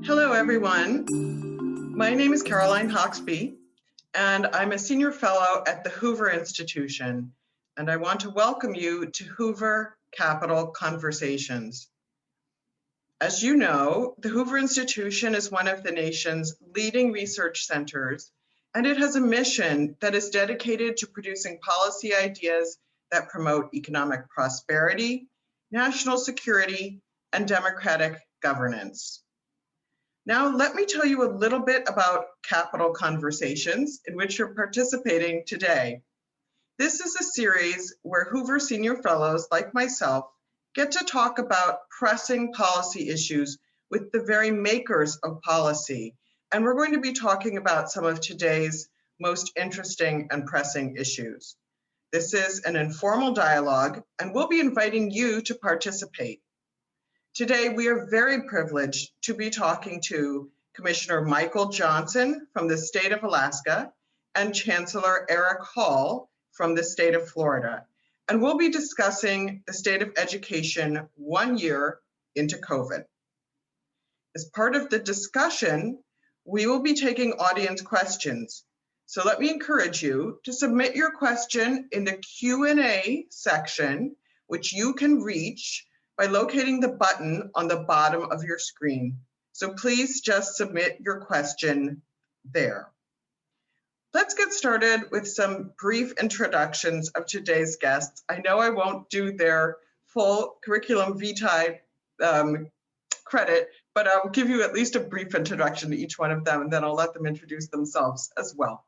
Hello, everyone. My name is Caroline Hoxby, and I'm a senior fellow at the Hoover Institution, and I want to welcome you to Hoover Capital Conversations. As you know, the Hoover Institution is one of the nation's leading research centers, and it has a mission that is dedicated to producing policy ideas that promote economic prosperity, national security, and democratic governance. Now, let me tell you a little bit about Capital Conversations, in which you're participating today. This is a series where Hoover Senior Fellows, like myself, get to talk about pressing policy issues with the very makers of policy. And we're going to be talking about some of today's most interesting and pressing issues. This is an informal dialogue, and we'll be inviting you to participate. Today, we are very privileged to be talking to Commissioner Michael Johnson from the state of Alaska and Chancellor Eric Hall from the state of Florida. And we'll be discussing the state of education 1 year into COVID. As part of the discussion, we will be taking audience questions. So let me encourage you to submit your question in the Q&A section, which you can reach by locating the button on the bottom of your screen. So please just submit your question there. Let's get started with some brief introductions of today's guests. I know I won't do their full curriculum vitae credit, but I'll give you at least a brief introduction to each one of them, and then I'll let them introduce themselves as well.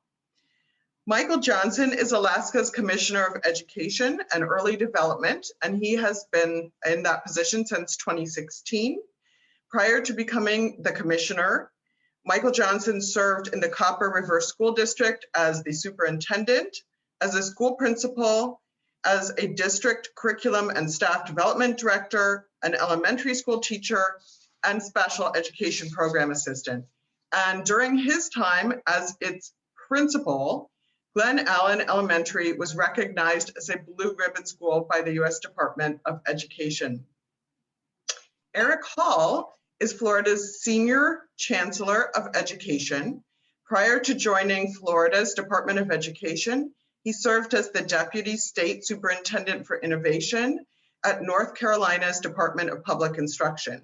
Michael Johnson is Alaska's Commissioner of Education and Early Development, and he has been in that position since 2016. Prior to becoming the commissioner, Michael Johnson served in the Copper River School District as the superintendent, as a school principal, as a district curriculum and staff development director, an elementary school teacher, and special education program assistant. And during his time as its principal, Glen Allen Elementary was recognized as a blue ribbon school by the U.S. Department of Education. Eric Hall is Florida's Senior Chancellor of Education. Prior to joining Florida's Department of Education, he served as the Deputy State Superintendent for Innovation at North Carolina's Department of Public Instruction.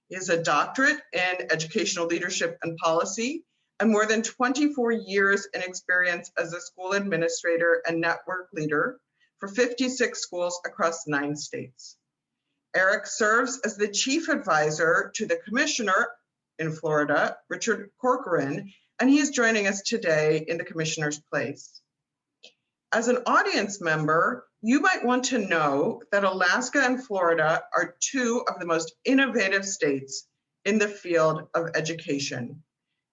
He has a doctorate in educational leadership and policy, and more than 24 years in experience as a school administrator and network leader for 56 schools across 9 states. Eric serves as the chief advisor to the commissioner in Florida, Richard Corcoran, and he is joining us today in the commissioner's place. As an audience member, you might want to know that Alaska and Florida are 2 of the most innovative states in the field of education.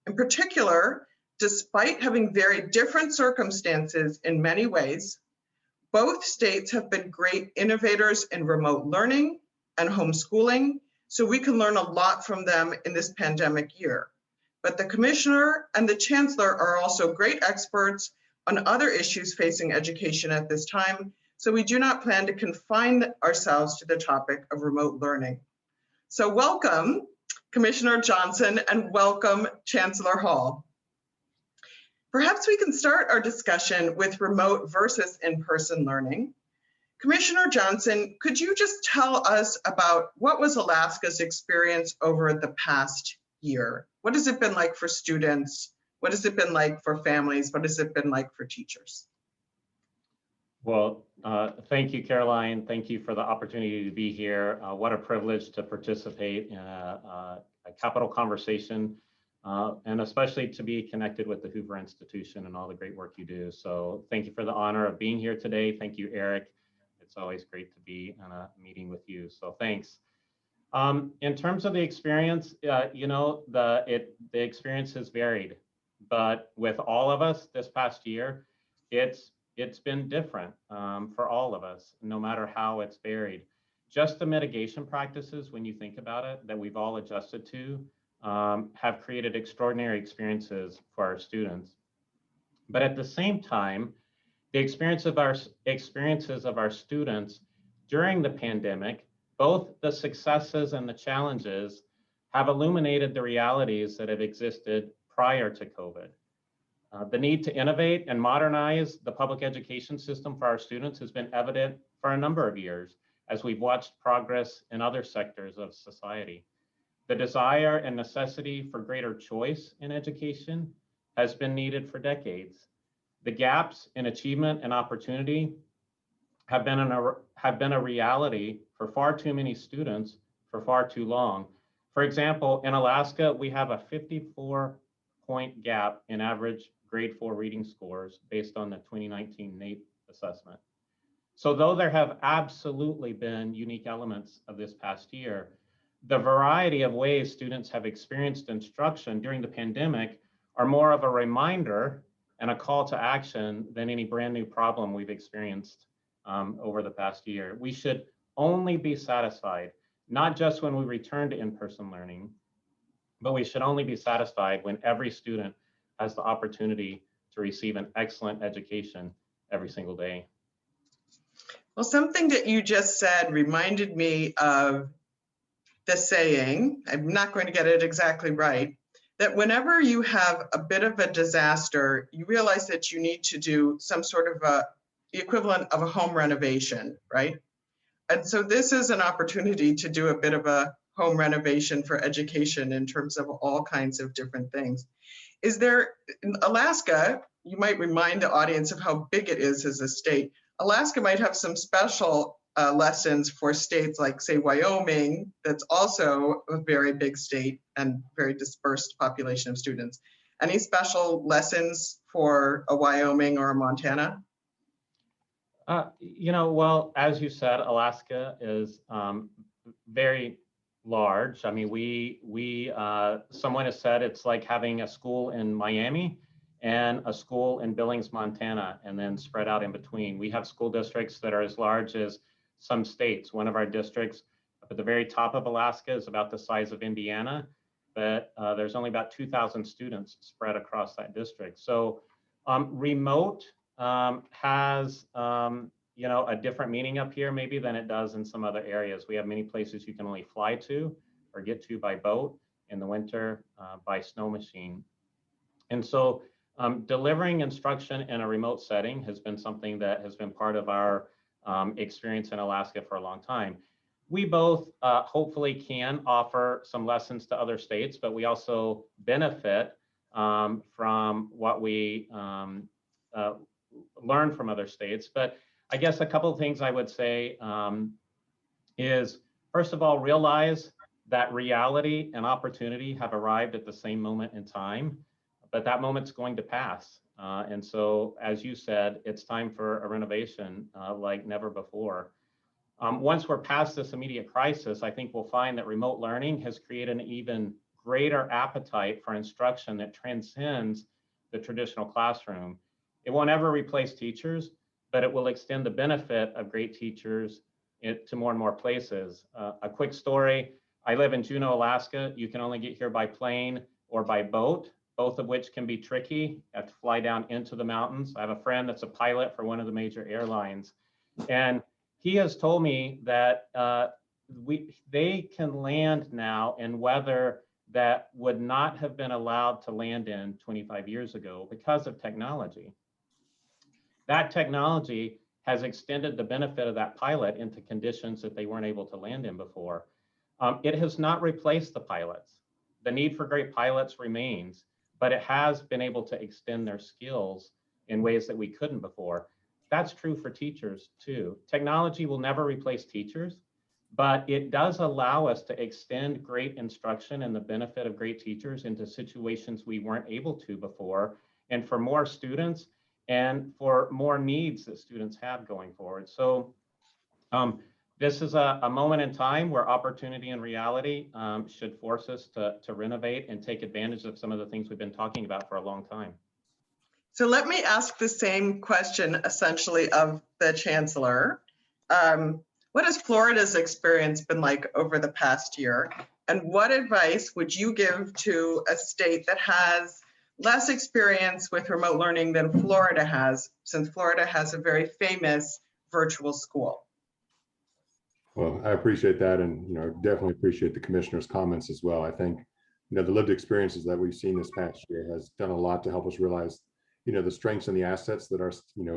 In particular, despite having very different circumstances in many ways, both states have been great innovators in remote learning and homeschooling, so we can learn a lot from them in this pandemic year. But the Commissioner and the Chancellor are also great experts on other issues facing education at this time, so we do not plan to confine ourselves to the topic of remote learning. So welcome, Commissioner Johnson, and welcome, Chancellor Hall. Perhaps we can start our discussion with remote versus in-person learning. Commissioner Johnson, could you just tell us about what was Alaska's experience over the past year? What has it been like for students? What has it been like for families? What has it been like for teachers? Well, thank you, Caroline. Thank you for the opportunity to be here. What a privilege to participate in a Capital conversation, and especially to be connected with the Hoover Institution and all the great work you do. So thank you for the honor of being here today. Thank you, Eric. It's always great to be in a meeting with you. So thanks. In terms of the experience, you know, the experience has varied, but with all of us this past year, it's been different for all of us, no matter how it's varied. Just the mitigation practices, when you think about it, that we've all adjusted to, have created extraordinary experiences for our students. But at the same time, the experiences of our students during the pandemic, both the successes and the challenges, have illuminated the realities that have existed prior to COVID. The need to innovate and modernize the public education system for our students has been evident for a number of years as we've watched progress in other sectors of society. The desire and necessity for greater choice in education has been needed for decades. The gaps in achievement and opportunity have been a reality for far too many students for far too long. For example, in Alaska, we have a 54-point gap in average grade 4 reading scores based on the 2019 NAEP assessment. So though there have absolutely been unique elements of this past year, the variety of ways students have experienced instruction during the pandemic are more of a reminder and a call to action than any brand new problem we've experienced over the past year. We should only be satisfied, not just when we return to in-person learning, but we should only be satisfied when every student has the opportunity to receive an excellent education every single day. Well, something that you just said reminded me of the saying, I'm not going to get it exactly right, that whenever you have a bit of a disaster, you realize that you need to do some sort of the equivalent of a home renovation, right? And so this is an opportunity to do a bit of a home renovation for education in terms of all kinds of different things. Is there, in Alaska, you might remind the audience of how big it is as a state. Alaska might have some special lessons for states like, say, Wyoming, that's also a very big state and very dispersed population of students. Any special lessons for a Wyoming or a Montana? Well, as you said, Alaska is very large. I mean, someone has said it's like having a school in Miami and a school in Billings, Montana, and then spread out in between. We have school districts that are as large as some states. One of our districts up at the very top of Alaska is about the size of Indiana, but there's only about 2,000 students spread across that district. So remote has a different meaning up here maybe than it does in some other areas. We have many places you can only fly to or get to by boat, in the winter by snow machine. And so delivering instruction in a remote setting has been something that has been part of our experience in Alaska for a long time. We both hopefully can offer some lessons to other states, but we also benefit from what we learn from other states. But I guess a couple of things I would say is, first of all, realize that reality and opportunity have arrived at the same moment in time, but that moment's going to pass. And so, as you said, it's time for a renovation like never before. Once we're past this immediate crisis, I think we'll find that remote learning has created an even greater appetite for instruction that transcends the traditional classroom. It won't ever replace teachers, but it will extend the benefit of great teachers to more and more places. A quick story, I live in Juneau, Alaska. You can only get here by plane or by boat, both of which can be tricky. You have to fly down into the mountains. I have a friend that's a pilot for one of the major airlines. And he has told me that they can land now in weather that would not have been allowed to land in 25 years ago because of technology. That technology has extended the benefit of that pilot into conditions that they weren't able to land in before. It has not replaced the pilots. The need for great pilots remains, but it has been able to extend their skills in ways that we couldn't before. That's true for teachers too. Technology will never replace teachers, but it does allow us to extend great instruction and the benefit of great teachers into situations we weren't able to before, and for more students and for more needs that students have going forward. So this is a moment in time where opportunity and reality should force us to renovate and take advantage of some of the things we've been talking about for a long time. So let me ask the same question essentially of the Chancellor. What has Florida's experience been like over the past year? And what advice would you give to a state that has less experience with remote learning than Florida has, since Florida has a very famous virtual school? Well, I appreciate that, and definitely appreciate the commissioner's comments as well. I think the lived experiences that we've seen this past year has done a lot to help us realize the strengths and the assets that our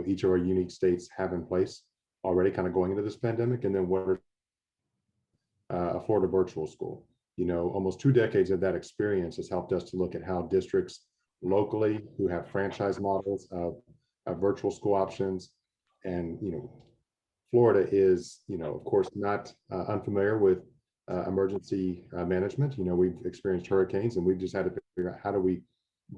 each of our unique states have in place already, kind of going into this pandemic, and then what are a Florida virtual school. Almost 2 decades of that experience has helped us to look at how districts locally who have franchise models of virtual school options, and Florida is, of course, not unfamiliar with emergency management. We've experienced hurricanes, and we've just had to figure out how do we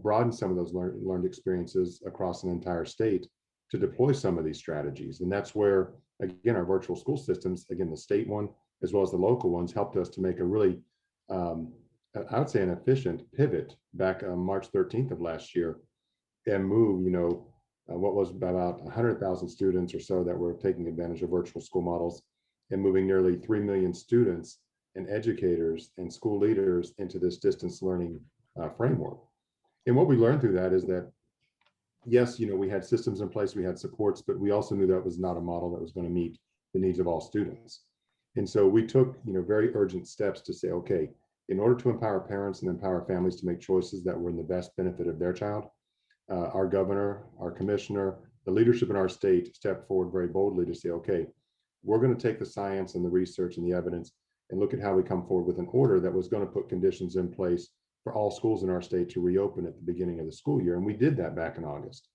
broaden some of those learned experiences across an entire state to deploy some of these strategies. And that's where, again, our virtual school systems, again, the state one, as well as the local ones, helped us to make a really, I would say, an efficient pivot back on March 13th of last year, and move, what was about 100,000 students or so that were taking advantage of virtual school models, and moving nearly 3 million students and educators and school leaders into this distance learning framework. And what we learned through that is that, yes, we had systems in place, we had supports, but we also knew that was not a model that was going to meet the needs of all students. And so we took, very urgent steps to say, okay, in order to empower parents and empower families to make choices that were in the best benefit of their child, our governor, our commissioner, the leadership in our state stepped forward very boldly to say, okay, we're going to take the science and the research and the evidence and look at how we come forward with an order that was going to put conditions in place for all schools in our state to reopen at the beginning of the school year. And we did that back in August.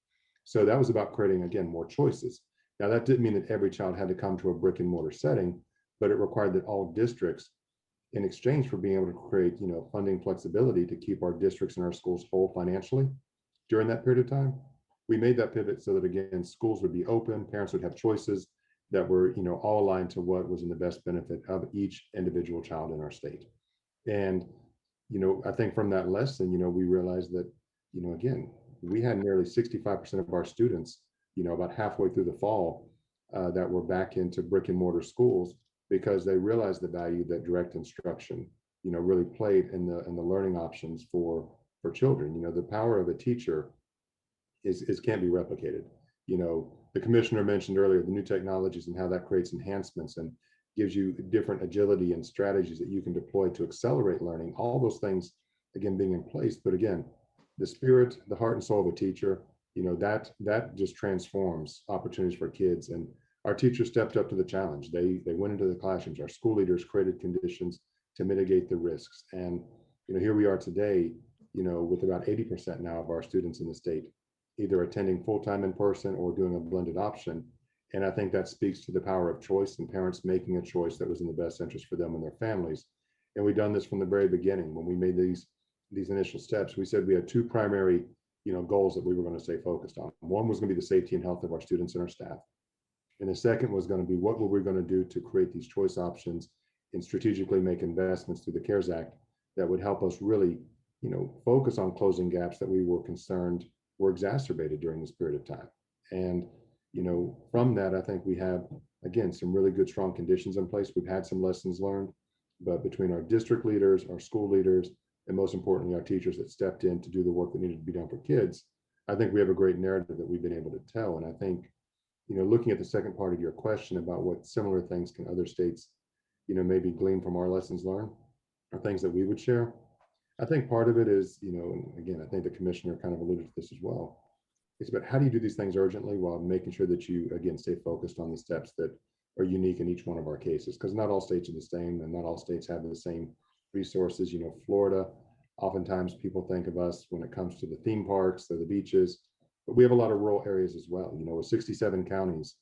So that was about creating, again, more choices. Now, that didn't mean that every child had to come to a brick and mortar setting, but it required that all districts, in exchange for being able to create, funding flexibility to keep our districts and our schools whole financially during that period of time, we made that pivot so that, again, schools would be open, parents would have choices that were, all aligned to what was in the best benefit of each individual child in our state. And, I think from that lesson, we realized that, again, we had nearly 65% of our students, about halfway through the fall, that were back into brick and mortar schools, because they realized the value that direct instruction, really played in the learning options for children. The power of a teacher is can't be replicated. The commissioner mentioned earlier the new technologies and how that creates enhancements and gives you different agility and strategies that you can deploy to accelerate learning. All those things, again, being in place, but again, the spirit, the heart and soul of a teacher, that just transforms opportunities for kids. And our teachers stepped up to the challenge. They went into the classrooms. Our school leaders created conditions to mitigate the risks. And here we are today, with about 80% now of our students in the state either attending full-time in person or doing a blended option. And I think that speaks to the power of choice and parents making a choice that was in the best interest for them and their families. And we've done this from the very beginning. When we made these initial steps, we said we had 2 primary goals that we were going to stay focused on. One was going to be the safety and health of our students and our staff. And the second was going to be what were we going to do to create these choice options and strategically make investments through the CARES Act that would help us really, focus on closing gaps that we were concerned were exacerbated during this period of time. And, from that, I think we have, again, some really good, strong conditions in place. We've had some lessons learned, but between our district leaders, our school leaders, and most importantly, our teachers that stepped in to do the work that needed to be done for kids, I think we have a great narrative that we've been able to tell. And I think, looking at the second part of your question about what similar things can other states, maybe glean from our lessons learned, or things that we would share. I think part of it is, and again, I think the commissioner kind of alluded to this as well. It's about how do you do these things urgently while making sure that you, again, stay focused on the steps that are unique in each one of our cases, because not all states are the same and not all states have the same resources. Florida, oftentimes people think of us when it comes to the theme parks or the beaches, but we have a lot of rural areas as well, with 67 counties,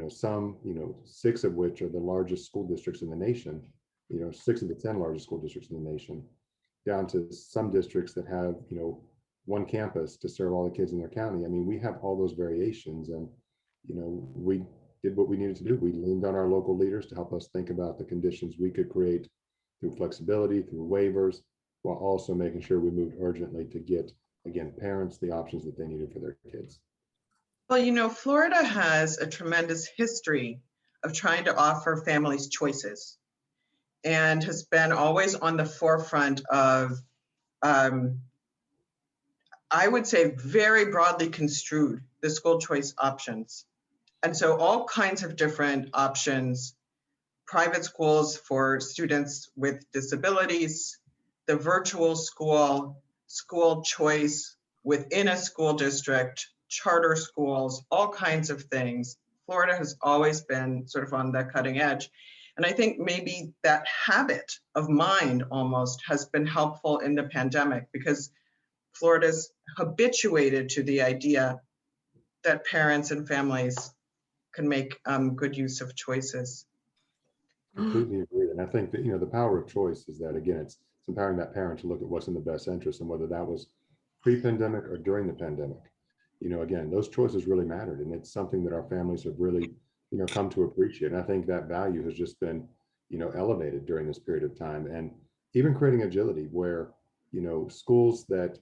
some, 6 of which are the largest school districts in the nation, 6 of the 10 largest school districts in the nation, down to some districts that have, 1 campus to serve all the kids in their county. I mean, we have all those variations, and, we did what we needed to do. We leaned on our local leaders to help us think about the conditions we could create through flexibility, through waivers, while also making sure we moved urgently to get, again, parents the options that they needed for their kids. Well, Florida has a tremendous history of trying to offer families choices and has been always on the forefront of, I would say, very broadly construed the school choice options. And so all kinds of different options private schools for students with disabilities, the virtual school, school choice within a school district, charter schools, all kinds of things. Florida has always been sort of on the cutting edge. And I think maybe that habit of mind almost has been helpful in the pandemic, because Florida's habituated to the idea that parents and families can make good use of choices. Completely agree. And I think that, the power of choice is that, again, it's empowering that parent to look at what's in the best interest, and whether that was pre-pandemic or during the pandemic. Again, those choices really mattered. And it's something that our families have really, come to appreciate. And I think that value has just been, elevated during this period of time. And even creating agility where, schools that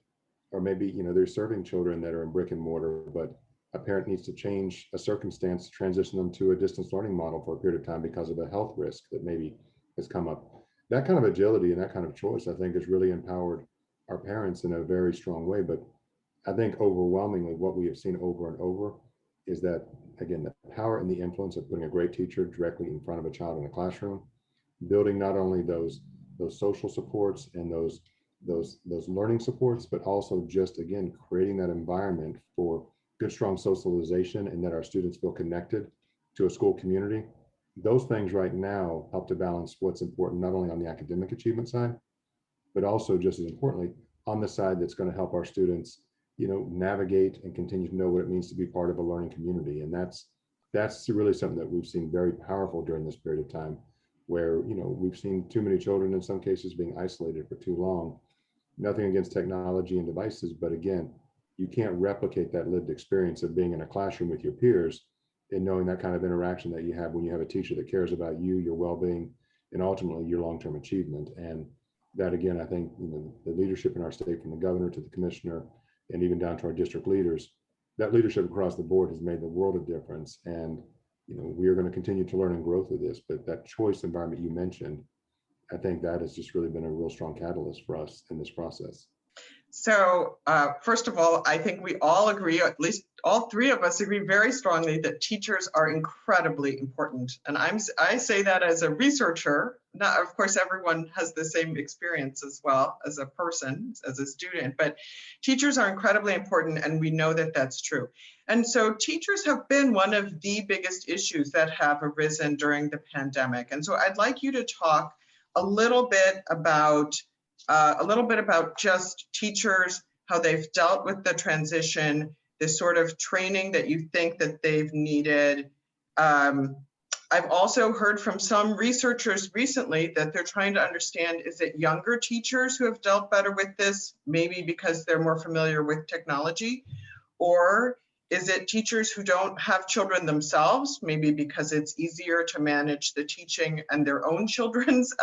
are maybe, they're serving children that are in brick and mortar, but a parent needs to change a circumstance, transition them to a distance learning model for a period of time because of a health risk that maybe has come up. That kind of agility and that kind of choice, I think, has really empowered our parents in a very strong way. But I think overwhelmingly what we have seen over and over is that, again, the power and the influence of putting a great teacher directly in front of a child in a classroom, building not only those social supports and those learning supports, but also just, again, creating that environment for good, strong socialization, and that our students feel connected to a school community. Those things right now help to balance what's important, not only on the academic achievement side, but also just as importantly, on the side that's going to help our students, navigate and continue to know what it means to be part of a learning community. And that's really something that we've seen very powerful during this period of time, where, we've seen too many children in some cases being isolated for too long. Nothing against technology and devices, but again, you can't replicate that lived experience of being in a classroom with your peers and knowing that kind of interaction that you have when you have a teacher that cares about you, your well-being, and ultimately your long-term achievement. And that, again, I think, the leadership in our state, from the governor to the commissioner, and even down to our district leaders, that leadership across the board has made the world of difference. And, we are going to continue to learn and grow through this, but that choice environment you mentioned, I think that has just really been a real strong catalyst for us in this process. So first of all, I think we all agree, at least all three of us agree very strongly, that teachers are incredibly important. And I say that as a researcher. Not, of course, everyone has the same experience as well as a person, as a student, but teachers are incredibly important, and we know that that's true. And so teachers have been one of the biggest issues that have arisen during the pandemic. And so I'd like you to talk a little bit about just teachers, how they've dealt with the transition, the sort of training that you think that they've needed. I've also heard from some researchers recently that they're trying to understand, is it younger teachers who have dealt better with this, maybe because they're more familiar with technology? Or is it teachers who don't have children themselves, maybe because it's easier to manage the teaching and their own children's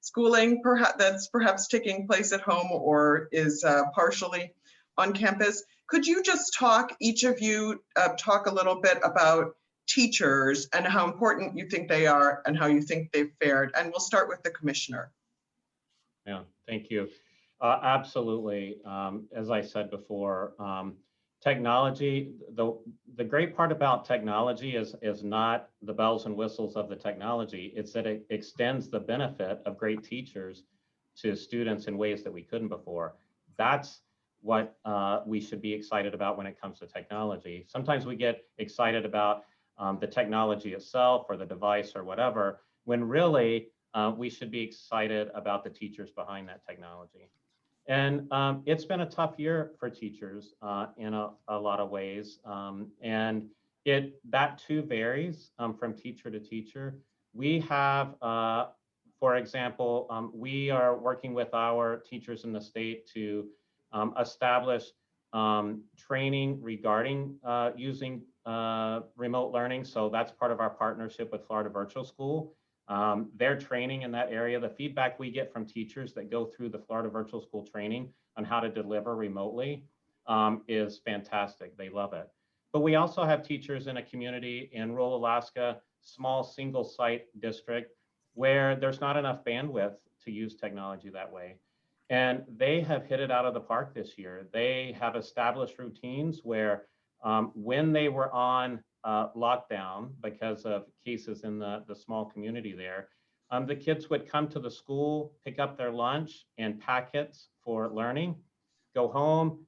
schooling perhaps taking place at home or is partially on campus? Could you just talk, each of you, talk a little bit about teachers and how important you think they are and how you think they've fared? And we'll start with the commissioner. Yeah, thank you. Absolutely. As I said before, technology, the great part about technology is not the bells and whistles of the technology. It's that it extends the benefit of great teachers to students in ways that we couldn't before. That's what we should be excited about when it comes to technology. Sometimes we get excited about the technology itself or the device or whatever, when really we should be excited about the teachers behind that technology. And it's been a tough year for teachers in a lot of ways. And that too varies from teacher to teacher. We have, for example, we are working with our teachers in the state to establish training regarding using remote learning. So that's part of our partnership with Florida Virtual School. Their training in that area, the feedback we get from teachers that go through the Florida Virtual School training on how to deliver remotely is fantastic. They love it. But we also have teachers in a community in rural Alaska, small single site district, where there's not enough bandwidth to use technology that way. And they have hit it out of the park this year. They have established routines where when they were on lockdown because of cases in the small community there, the kids would come to the school, pick up their lunch and packets for learning, go home,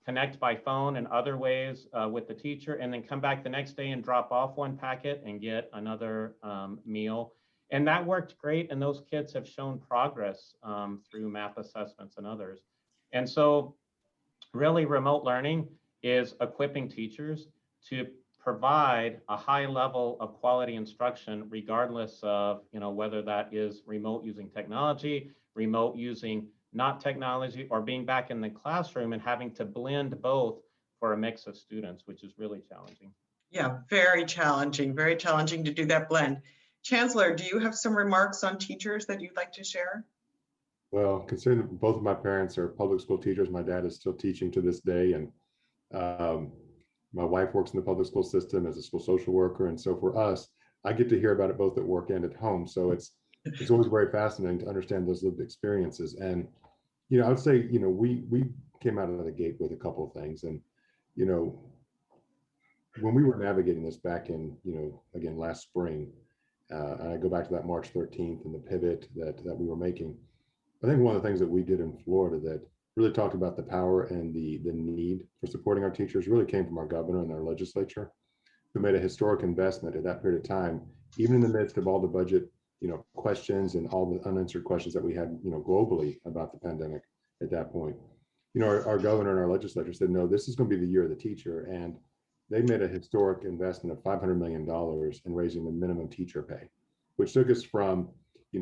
connect by phone and other ways with the teacher, and then come back the next day and drop off one packet and get another meal. And that worked great. And those kids have shown progress through math assessments and others. And so really remote learning is equipping teachers to provide a high level of quality instruction, regardless of whether that is remote using technology, remote using not technology, or being back in the classroom and having to blend both for a mix of students, which is really challenging. Yeah, very challenging to do that blend. Chancellor, do you have some remarks on teachers that you'd like to share? Well, considering that both of my parents are public school teachers, my dad is still teaching to this day, and my wife works in the public school system as a school social worker. And so for us, I get to hear about it both at work and at home. So it's always very fascinating to understand those lived experiences. And, I would say, we came out of the gate with a couple of things. And, when we were navigating this back in, again, last spring, and I go back to that March 13th and the pivot that we were making, I think one of the things that we did in Florida that really talked about the power and the need for supporting our teachers really came from our governor and our legislature, who made a historic investment at that period of time, even in the midst of all the budget, questions and all the unanswered questions that we had, globally about the pandemic at that point. Our governor and our legislature said, no, this is going to be the year of the teacher. And they made a historic investment of $500 million in raising the minimum teacher pay, which took us from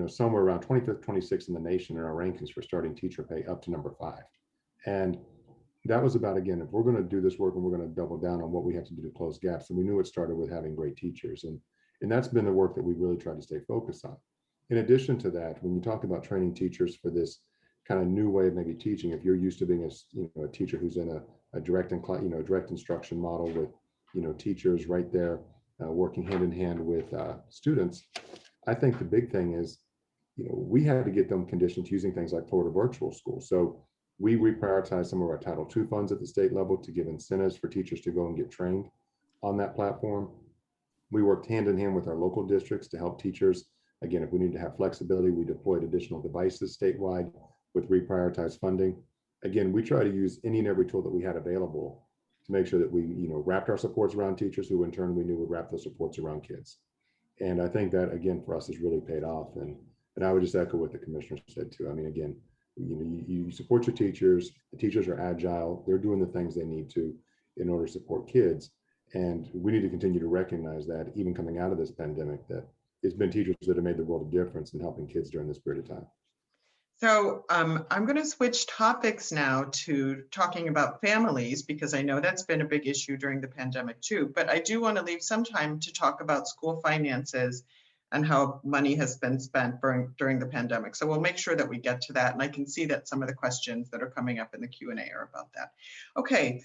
somewhere around 25th, 26th in the nation in our rankings for starting teacher pay up to number 5. And that was about, again, if we're going to do this work and we're going to double down on what we have to do to close gaps, and we knew it started with having great teachers. And that's been the work that we really tried to stay focused on. In addition to that, when you talk about training teachers for this kind of new way of maybe teaching, if you're used to being a teacher who's in a direct instruction model with teachers right there working hand in hand with students, I think the big thing is, we had to get them conditioned to using things like Florida Virtual School. So we reprioritized some of our Title II funds at the state level to give incentives for teachers to go and get trained on that platform. We worked hand in hand with our local districts to help teachers. Again, if we need to have flexibility, we deployed additional devices statewide with reprioritized funding. Again, we try to use any and every tool that we had available to make sure that we, wrapped our supports around teachers, who in turn we knew would wrap those supports around kids. And I think that, again, for us has really paid off. And I would just echo what the commissioner said too. I mean, again, you support your teachers. The teachers are agile. They're doing the things they need to in order to support kids. And we need to continue to recognize that, even coming out of this pandemic, that it's been teachers that have made the world of difference in helping kids during this period of time. So I'm going to switch topics now to talking about families, because I know that's been a big issue during the pandemic too. But I do want to leave some time to talk about school finances and how money has been spent during the pandemic. So we'll make sure that we get to that. And I can see that some of the questions that are coming up in the Q&A are about that. Okay.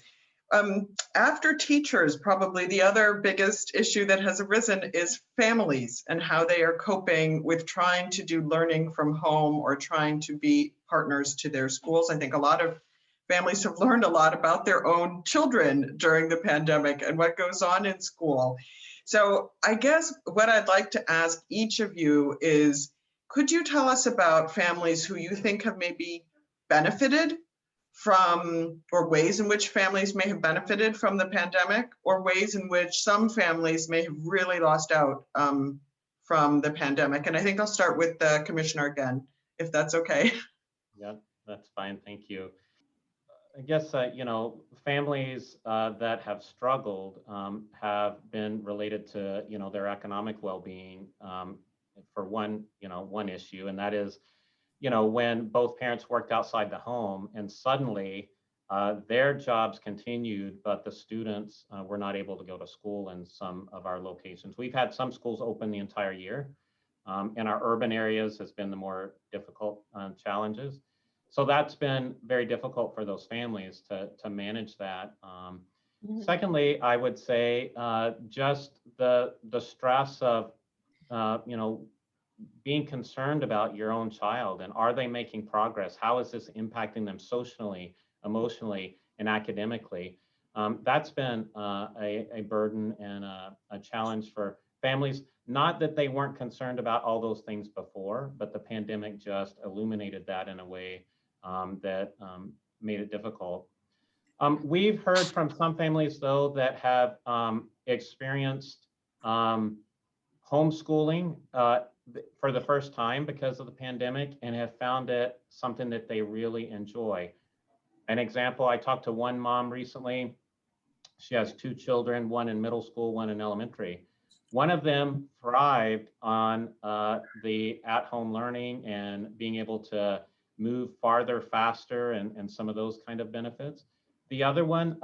After teachers, probably the other biggest issue that has arisen is families and how they are coping with trying to do learning from home or trying to be partners to their schools. I think a lot of families have learned a lot about their own children during the pandemic and what goes on in school. So I guess what I'd like to ask each of you is, could you tell us about families who you think have maybe benefited from, or ways in which families may have benefited from the pandemic, or ways in which some families may have really lost out from the pandemic? And I think I'll start with the commissioner again, if that's okay. Yeah, that's fine. Thank you. I guess, families that have struggled have been related to, their economic well-being for one issue, and that is, when both parents worked outside the home and suddenly their jobs continued, but the students were not able to go to school in some of our locations. We've had some schools open the entire year. In our urban areas has been the more difficult challenges. So that's been very difficult for those families to manage that. Secondly, I would say just the stress of, being concerned about your own child, and are they making progress? How is this impacting them socially, emotionally, and academically? That's been a burden and a challenge for families. Not that they weren't concerned about all those things before, but the pandemic just illuminated that in a way that made it difficult. We've heard from some families, though, that have experienced homeschooling for the first time because of the pandemic and have found it something that they really enjoy. An example, I talked to one mom recently. She has two children, one in middle school, one in elementary. One of them thrived on the at-home learning and being able to move farther, faster, and some of those kind of benefits. The other one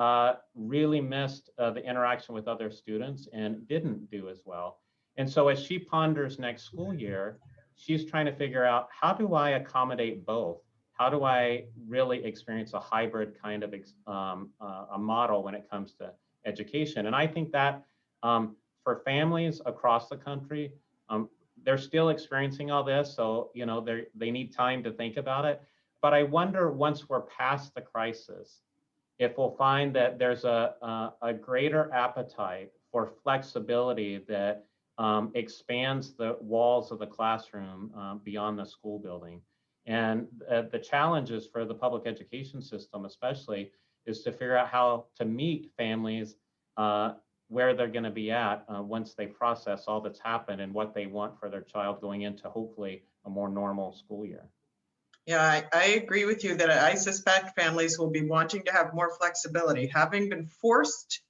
really missed the interaction with other students and didn't do as well. And so as she ponders next school year, she's trying to figure out, how do I accommodate both? How do I really experience a hybrid kind of a model when it comes to education? And I think that for families across the country, they're still experiencing all this. So, you know, they need time to think about it. But I wonder, once we're past the crisis, if we'll find that there's a greater appetite for flexibility that expands the walls of the classroom beyond the school building. And the challenges for the public education system, especially, is to figure out how to meet families where they're going to be at once they process all that's happened and what they want for their child going into hopefully a more normal school year. Yeah, I agree with you that I suspect families will be wanting to have more flexibility. Having been forced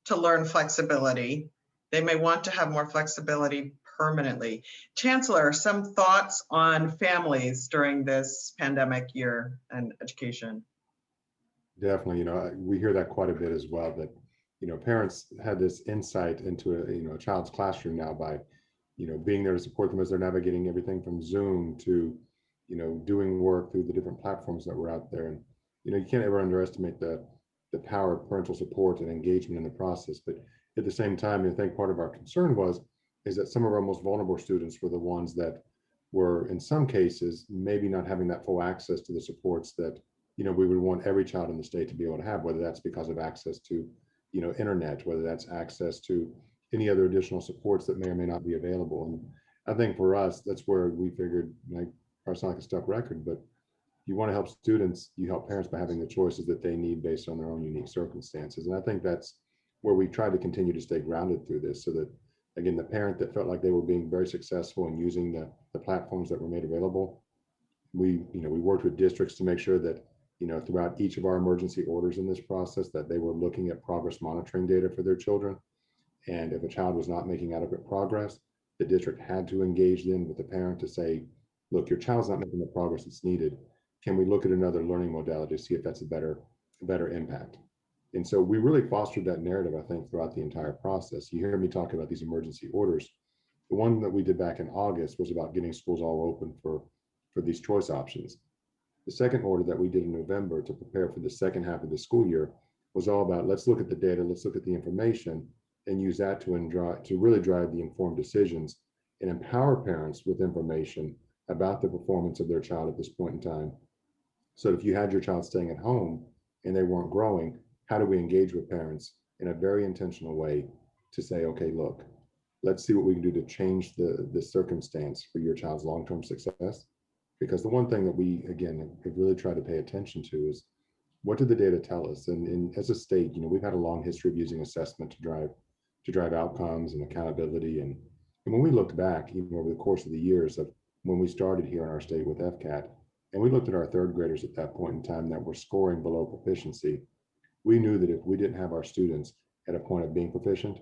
to learn flexibility, they may want to have more flexibility permanently. Chancellor, some thoughts on families during this pandemic year and education? Definitely, we hear that quite a bit as well, that, parents had this insight into a child's classroom now by, being there to support them as they're navigating everything from Zoom to, doing work through the different platforms that were out there. And, you can't ever underestimate the power of parental support and engagement in the process. But at the same time, I think part of our concern is that some of our most vulnerable students were the ones that were, in some cases, maybe not having that full access to the supports that, we would want every child in the state to be able to have, whether that's because of access to, internet, whether that's access to any other additional supports that may or may not be available. And I think for us, that's where we figured, like, probably sound like a stuck record, but you want to help students, you help parents by having the choices that they need based on their own unique circumstances. And I think that's where we try to continue to stay grounded through this, so that, again, the parent that felt like they were being very successful in using the platforms that were made available, we worked with districts to make sure that, throughout each of our emergency orders in this process, that they were looking at progress monitoring data for their children. And if a child was not making adequate progress, the district had to engage then with the parent to say, look, your child's not making the progress that's needed. Can we look at another learning modality to see if that's a better impact? And so we really fostered that narrative, I think, throughout the entire process. You hear me talk about these emergency orders. The one that we did back in August was about getting schools all open for these choice options. The second order that we did in November to prepare for the second half of the school year was all about, let's look at the data, let's look at the information, and use that to really drive the informed decisions and empower parents with information about the performance of their child at this point in time. So if you had your child staying at home and they weren't growing, how do we engage with parents in a very intentional way to say, okay, look, let's see what we can do to change the circumstance for your child's long-term success. Because the one thing that we, again, have really tried to pay attention to is, what did the data tell us? And as a state, we've had a long history of using assessment to drive outcomes and accountability. And when we looked back, even over the course of the years of when we started here in our state with FCAT, and we looked at our third graders at that point in time that were scoring below proficiency, we knew that if we didn't have our students at a point of being proficient,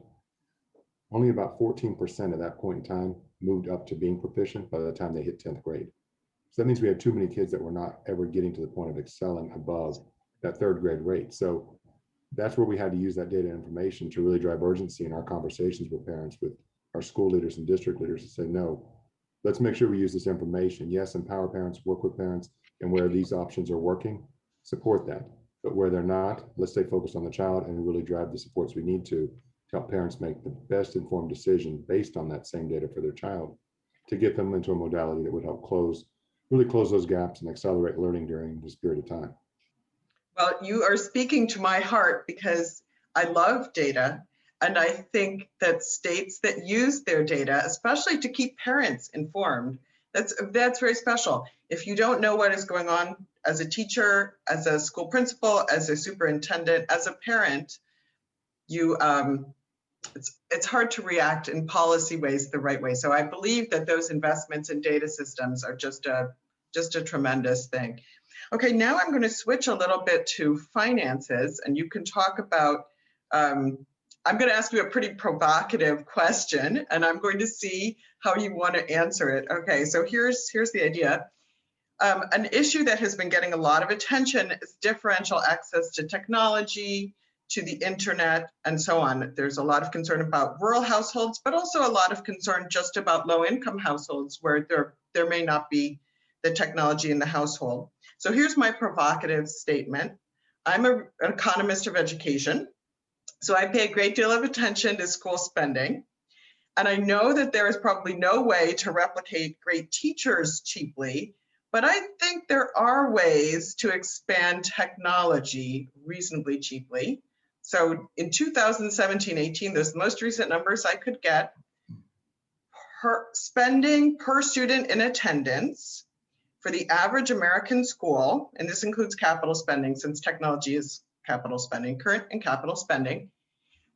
only about 14% at that point in time moved up to being proficient by the time they hit 10th grade. So that means we had too many kids that were not ever getting to the point of excelling above that third grade rate. So that's where we had to use that data information to really drive urgency in our conversations with parents, with our school leaders and district leaders, to say, no, let's make sure we use this information. Yes, empower parents, work with parents, and where these options are working, support that. But where they're not, let's stay focused on the child and really drive the supports we need to help parents make the best informed decision based on that same data for their child, to get them into a modality that would help really close those gaps and accelerate learning during this period of time. Well, you are speaking to my heart because I love data. And I think that states that use their data, especially to keep parents informed, that's very special. If you don't know what is going on as a teacher, as a school principal, as a superintendent, as a parent, you it's hard to react in policy ways the right way. So I believe that those investments in data systems are just a tremendous thing. Okay, now I'm going to switch a little bit to finances, and you can talk about, I'm going to ask you a pretty provocative question, and I'm going to see how you want to answer it. Okay, so here's the idea. An issue that has been getting a lot of attention is differential access to technology, to the internet, and so on. There's a lot of concern about rural households, but also a lot of concern just about low-income households where there may not be the technology in the household. So here's my provocative statement. I'm an economist of education, so I pay a great deal of attention to school spending. And I know that there is probably no way to replicate great teachers cheaply, but I think there are ways to expand technology reasonably cheaply. So in 2017-18, those most recent numbers I could get, spending per student in attendance for the average American school, and this includes capital spending since technology is capital spending, current and capital spending,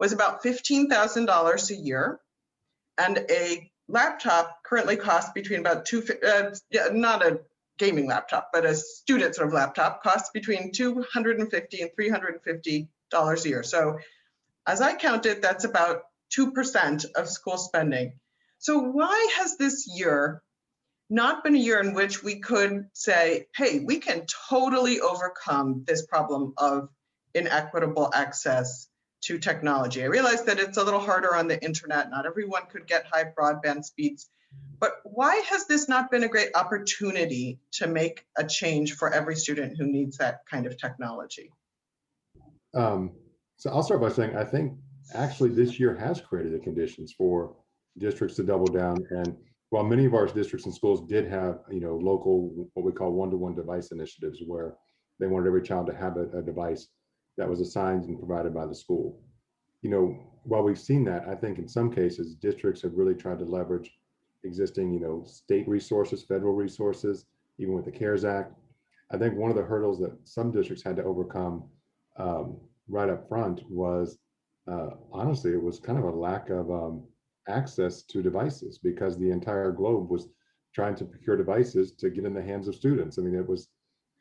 was about $15,000 a year. And a laptop currently costs between about not a gaming laptop, but a student sort of laptop costs between $250 and $350 a year. So as I counted, that's about 2% of school spending. So why has this year not been a year in which we could say, hey, we can totally overcome this problem of inequitable access to technology? I realize that it's a little harder on the internet. Not everyone could get high broadband speeds. But why has this not been a great opportunity to make a change for every student who needs that kind of technology? So I'll start by saying, I think actually this year has created the conditions for districts to double down. And while many of our districts and schools did have, local, what we call one-to-one device initiatives, where they wanted every child to have a device that was assigned and provided by the school. While we've seen that, I think in some cases, districts have really tried to leverage existing, state resources, federal resources, even with the CARES Act. I think one of the hurdles that some districts had to overcome right up front was, honestly, it was kind of a lack of access to devices, because the entire globe was trying to procure devices to get in the hands of students. I mean, it was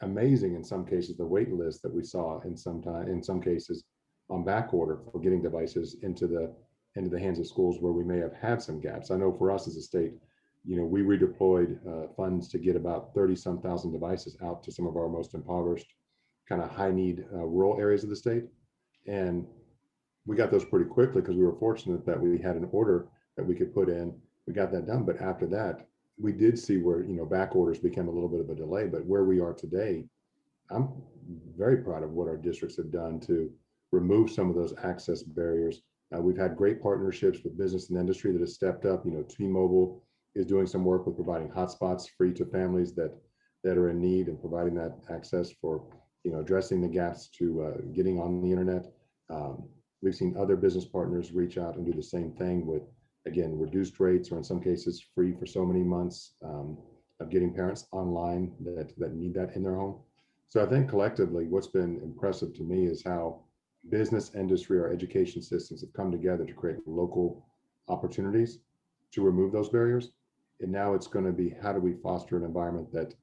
amazing in some cases, the wait list that we saw in some cases on back order for getting devices into the hands of schools where we may have had some gaps. I know for us as a state, we redeployed funds to get about 30-some thousand devices out to some of our most impoverished, kind of high need rural areas of the state. And we got those pretty quickly because we were fortunate that we had an order that we could put in. We got that done. But after that, we did see where, back orders became a little bit of a delay. But where we are today, I'm very proud of what our districts have done to remove some of those access barriers. We've had great partnerships with business and industry that has stepped up. T-Mobile is doing some work with providing hotspots free to families that are in need, and providing that access for, addressing the gaps to getting on the internet. We've seen other business partners reach out and do the same thing with, again, reduced rates, or in some cases free for so many months, of getting parents online that need that in their home. So I think collectively, what's been impressive to me is how business, industry, our education systems have come together to create local opportunities to remove those barriers. And now it's going to be, how do we foster an environment that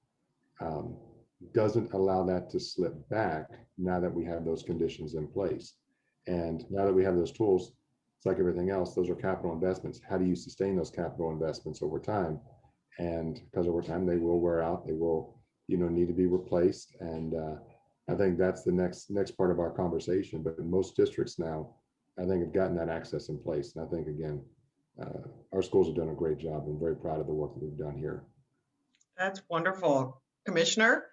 doesn't allow that to slip back now that we have those conditions in place? And now that we have those tools, it's like everything else, those are capital investments. How do you sustain those capital investments over time? And because over time they will wear out, they will, need to be replaced. And I think that's the next part of our conversation. But most districts now, I think, have gotten that access in place. And I think, again, our schools have done a great job. I'm very proud of the work that we've done here. That's wonderful. Commissioner?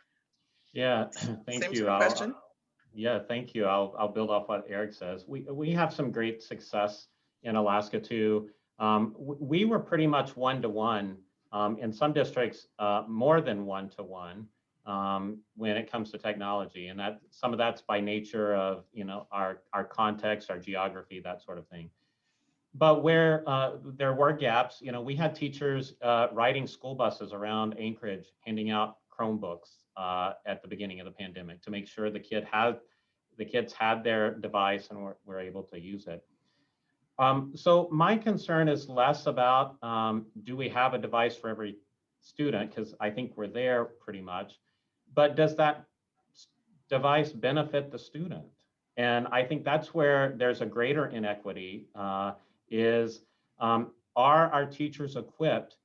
Yeah, thank Same you. sort of question. Yeah, thank you. I'll build off what Eric says. We have some great success in Alaska too. We were pretty much one-to-one, in some districts more than one-to-one. when it comes to technology, and that some of that's by nature of our context, our geography, that sort of thing. But where there were gaps, we had teachers riding school buses around Anchorage, handing out Chromebooks at the beginning of the pandemic to make sure the kids had their device and were able to use it. So my concern is less about do we have a device for every student, because I think we're there pretty much, but does that device benefit the student? And I think that's where there's a greater inequity are our teachers equipped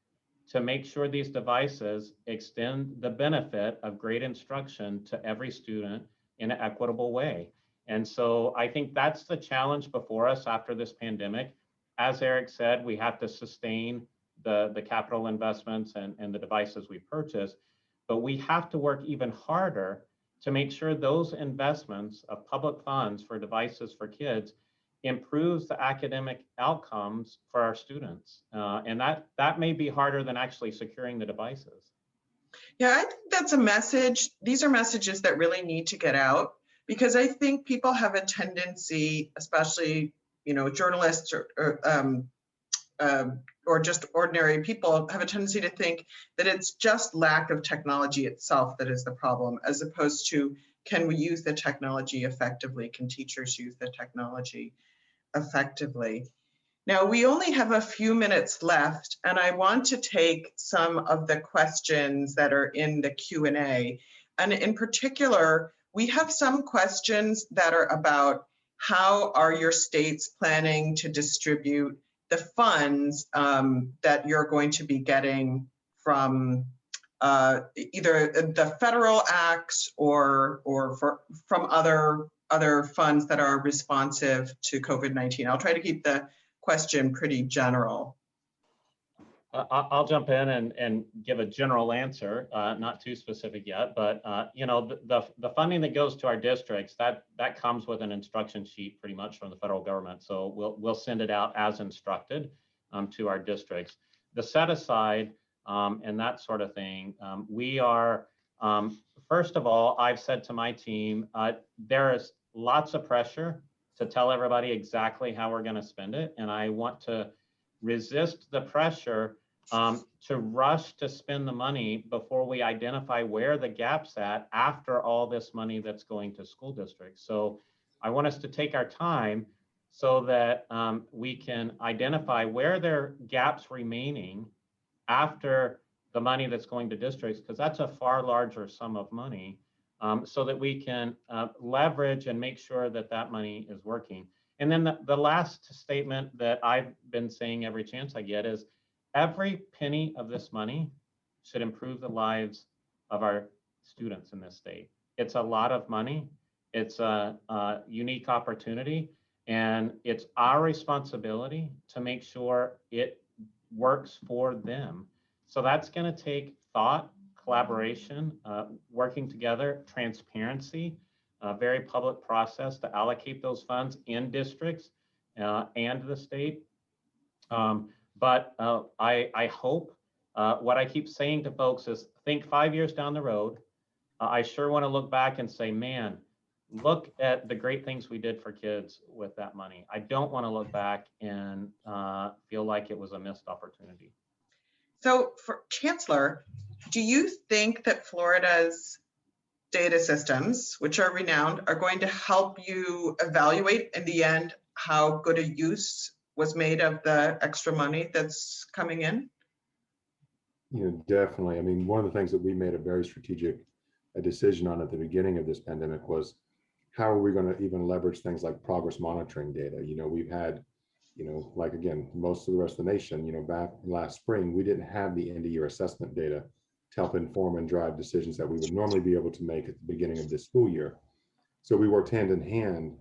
to make sure these devices extend the benefit of great instruction to every student in an equitable way? And so I think that's the challenge before us after this pandemic. As Eric said, we have to sustain the capital investments and the devices we purchase, but we have to work even harder to make sure those investments of public funds for devices for kids improves the academic outcomes for our students. And that may be harder than actually securing the devices. Yeah, I think that's a message. These are messages that really need to get out, because I think people have a tendency, especially, journalists or just ordinary people, have a tendency to think that it's just lack of technology itself that is the problem, as opposed to, can we use the technology effectively? Can teachers use the technology effectively? Now, we only have a few minutes left, and I want to take some of the questions that are in the Q&A. And in particular, we have some questions that are about how are your states planning to distribute the funds that you're going to be getting from either the federal acts or from other funds that are responsive to COVID-19. I'll try to keep the question pretty general. I'll jump in and give a general answer, not too specific yet, but the funding that goes to our districts, that comes with an instruction sheet pretty much from the federal government. So we'll send it out as instructed to our districts. The set aside and that sort of thing, we are, first of all, I've said to my team, there is lots of pressure to tell everybody exactly how we're going to spend it. And I want to resist the pressure to rush to spend the money before we identify where the gap's at after all this money that's going to school districts. So I want us to take our time so that we can identify where there are gaps remaining after the money that's going to districts, because that's a far larger sum of money, so that we can leverage and make sure that that money is working. And then the last statement that I've been saying every chance I get is every penny of this money should improve the lives of our students in this state. It's a lot of money. It's a unique opportunity, and it's our responsibility to make sure it works for them. So that's going to take thought, collaboration, working together, transparency, a very public process to allocate those funds in districts and the state. But I hope what I keep saying to folks is think 5 years down the road. I sure want to look back and say, man, look at the great things we did for kids with that money. I don't want to look back and feel like it was a missed opportunity. So for Chancellor, do you think that Florida's data systems, which are renowned, are going to help you evaluate in the end how good a use was made of the extra money that's coming in? Definitely. I mean, one of the things that we made a very strategic decision on at the beginning of this pandemic was how are we going to even leverage things like progress monitoring data? We've had, like, again, most of the rest of the nation, back last spring, we didn't have the end of year assessment data to help inform and drive decisions that we would normally be able to make at the beginning of this school year. So we worked hand in hand,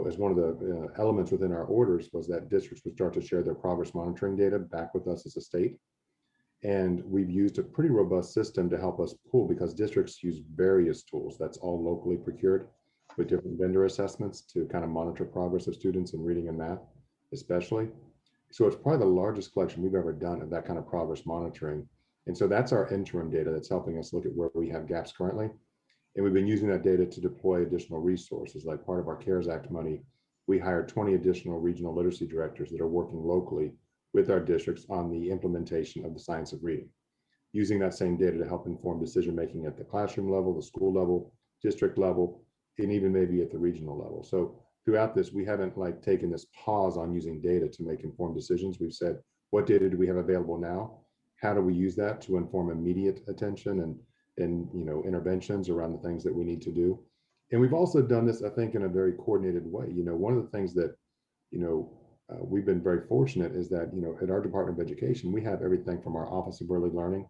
as one of the elements within our orders was that districts would start to share their progress monitoring data back with us as a state. And we've used a pretty robust system to help us pull, because districts use various tools that's all locally procured with different vendor assessments to kind of monitor progress of students in reading and math, especially. So it's probably the largest collection we've ever done of that kind of progress monitoring. And so that's our interim data that's helping us look at where we have gaps currently. And we've been using that data to deploy additional resources. Like part of our CARES Act money, we hired 20 additional regional literacy directors that are working locally with our districts on the implementation of the science of reading, using that same data to help inform decision-making at the classroom level, the school level, district level, and even maybe at the regional level. So throughout this, we haven't like taken this pause on using data to make informed decisions. We've said, what data do we have available now? How do we use that to inform immediate attention and interventions around the things that we need to do? And we've also done this, I think, in a very coordinated way. One of the things that, we've been very fortunate is that, at our Department of Education, we have everything from our Office of Early Learning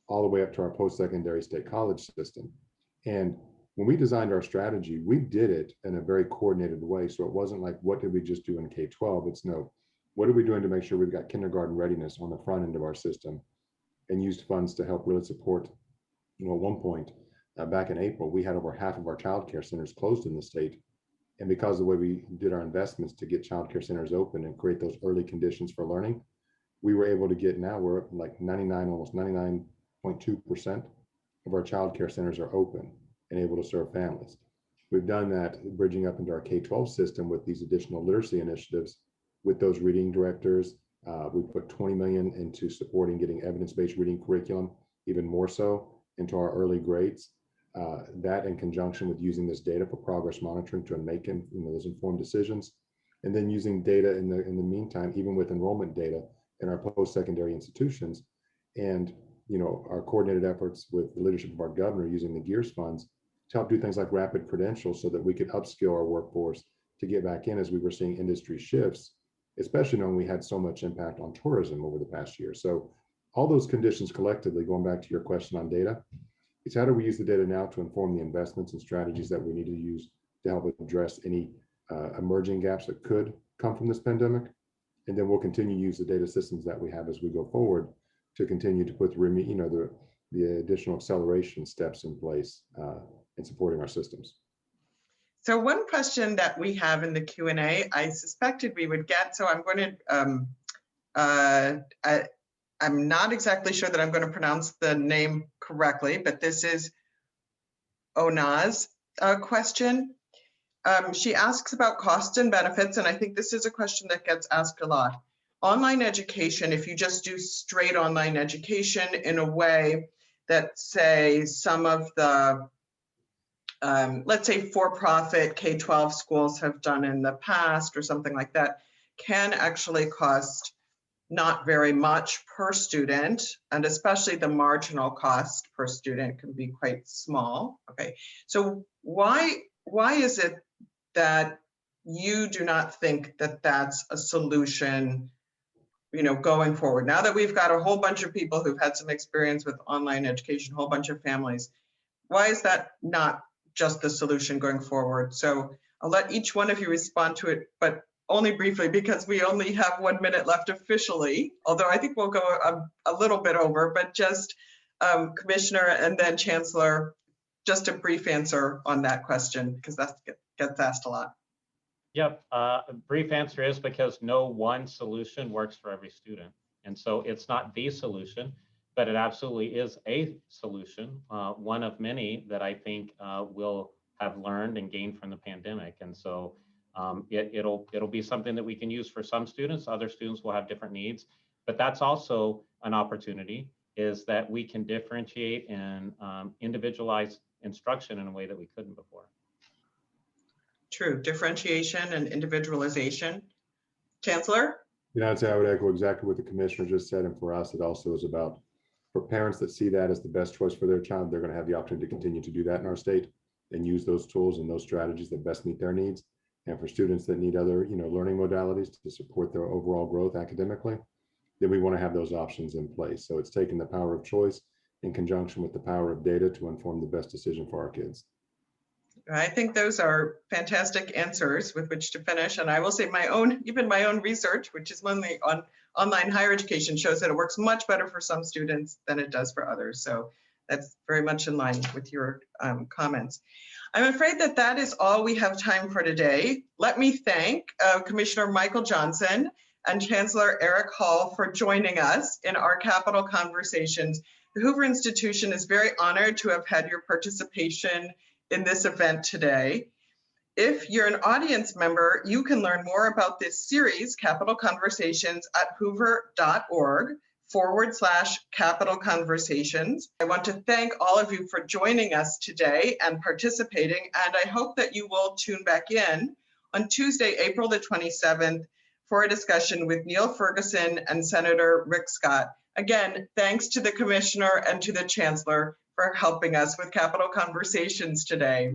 all the way up to our post-secondary state college system. And when we designed our strategy, we did it in a very coordinated way. So it wasn't like, what did we just do in K-12? It's no, what are we doing to make sure we've got kindergarten readiness on the front end of our system, and used funds to help really support. At one point back in April, we had over half of our childcare centers closed in the state. And because of the way we did our investments to get childcare centers open and create those early conditions for learning, we were able to get, now we're like 99, almost 99.2% of our childcare centers are open and able to serve families. We've done that bridging up into our K-12 system with these additional literacy initiatives with those reading directors. We put 20 million into supporting getting evidence-based reading curriculum, even more so into our early grades. That in conjunction with using this data for progress monitoring to make those informed decisions, and then using data in the meantime, even with enrollment data in our post-secondary institutions, and our coordinated efforts with the leadership of our governor using the GEARS funds to help do things like rapid credentials so that we could upskill our workforce to get back in as we were seeing industry shifts, especially knowing we had so much impact on tourism over the past year. So all those conditions collectively, going back to your question on data, it's how do we use the data now to inform the investments and strategies that we need to use to help address any emerging gaps that could come from this pandemic. And then we'll continue to use the data systems that we have as we go forward to continue to put the additional acceleration steps in place in supporting our systems. So one question that we have in the Q&A, I suspected we would get, so I'm going to, I'm not exactly sure that I'm going to pronounce the name correctly, but this is Onaz question. She asks about costs and benefits, and I think this is a question that gets asked a lot. Online education, if you just do straight online education in a way that, say, some of the, let's say, for-profit K-12 schools have done in the past or something like that, can actually cost not very much per student, and especially the marginal cost per student can be quite small. Okay, so why is it that you do not think that that's a solution, going forward? Now that we've got a whole bunch of people who've had some experience with online education, a whole bunch of families, why is that not just the solution going forward? So I'll let each one of you respond to it, but only briefly, because we only have 1 minute left officially, although I think we'll go a little bit over, but just Commissioner and then Chancellor, just a brief answer on that question, because that gets asked a lot. Yep, a brief answer is because no one solution works for every student. And so it's not the solution, but it absolutely is a solution, one of many that I think will have learned and gained from the pandemic. And so it'll be something that we can use for some students. Other students will have different needs, but that's also an opportunity, is that we can differentiate and individualize instruction in a way that we couldn't before. True, differentiation and individualization. Chancellor? I'd say I would echo exactly what the commissioner just said. And for us, it also is about, for parents that see that as the best choice for their child, they're going to have the opportunity to continue to do that in our state and use those tools and those strategies that best meet their needs. And for students that need other, learning modalities to support their overall growth academically, then we want to have those options in place. So it's taking the power of choice in conjunction with the power of data to inform the best decision for our kids. I think those are fantastic answers with which to finish. And I will say even my own research, which is mainly on online higher education, shows that it works much better for some students than it does for others. So that's very much in line with your comments. I'm afraid that is all we have time for today. Let me thank Commissioner Michael Johnson and Chancellor Eric Hall for joining us in our Capital Conversations The Hoover Institution is very honored to have had your participation in this event today. If you're an audience member, you can learn more about this series, Capital Conversations, at hoover.org/Capital Conversations. I want to thank all of you for joining us today and participating, and I hope that you will tune back in on Tuesday, April the 27th, for a discussion with Neil Ferguson and Senator Rick Scott. Again, thanks to the Commissioner and to the Chancellor for helping us with Capital Conversations today.